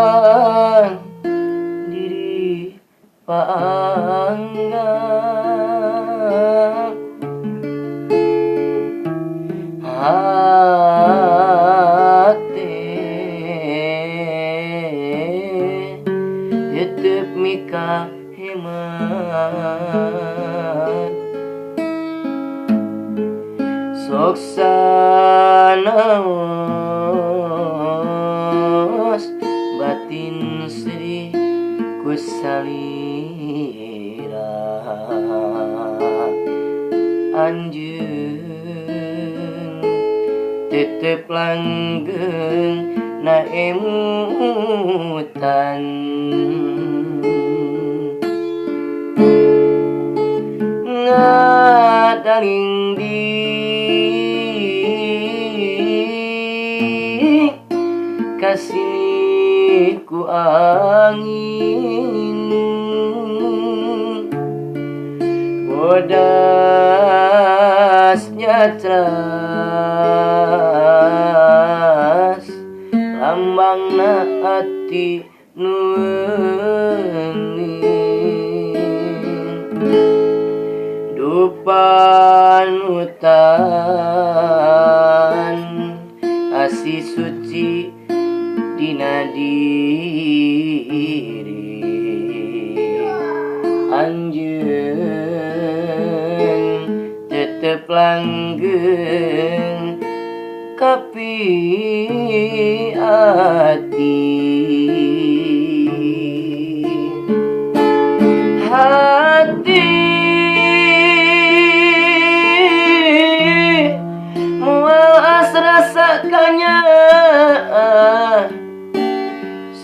Najan diri panggang hati tetep mika hemat sok sanaos batin sedih ku salira anjeun tetep langgeng na emutan ngadaling di kasih ku angin bodasnya teras lambangna hati nuening dupanutan asih suci dina diri anjeun tetep langgeng kapi ati hati mual asrasa kanya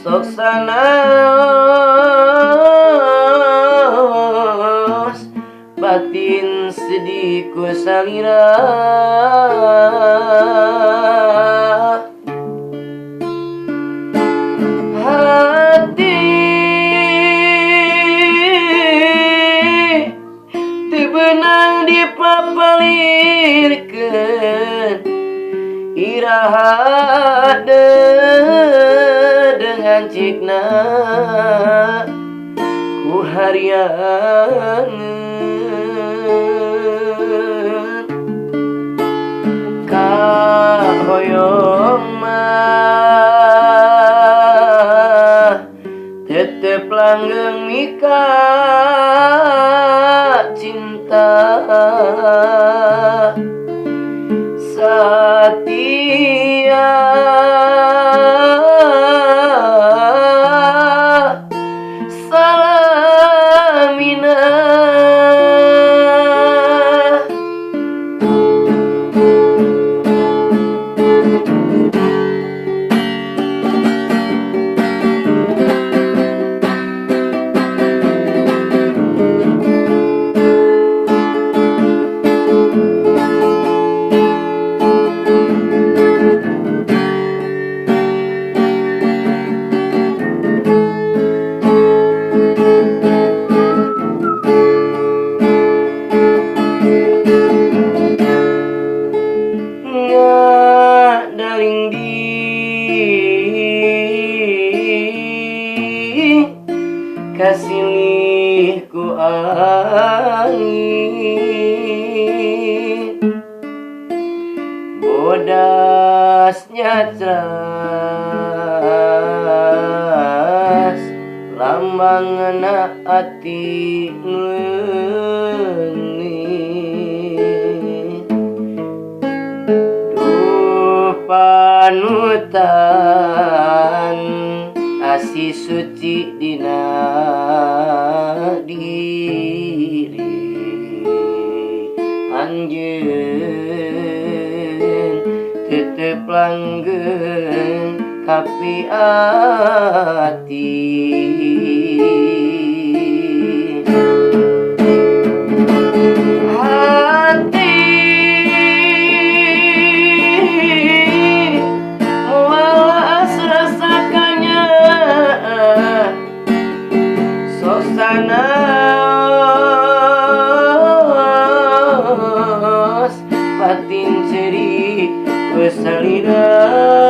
sok sanaos batin sedih ku salira hati teu beunang dipapalirkeun iraha dengan cikna ku hariangeun kahoyong mah tetep langgeng mika cinta satia salamina ngadaling di kasih ku angin bodasnya teras lambangna hati nuening panutan asih suci dina diri anjeun tetep langgeng kapi ati hati fatin ceri kesalina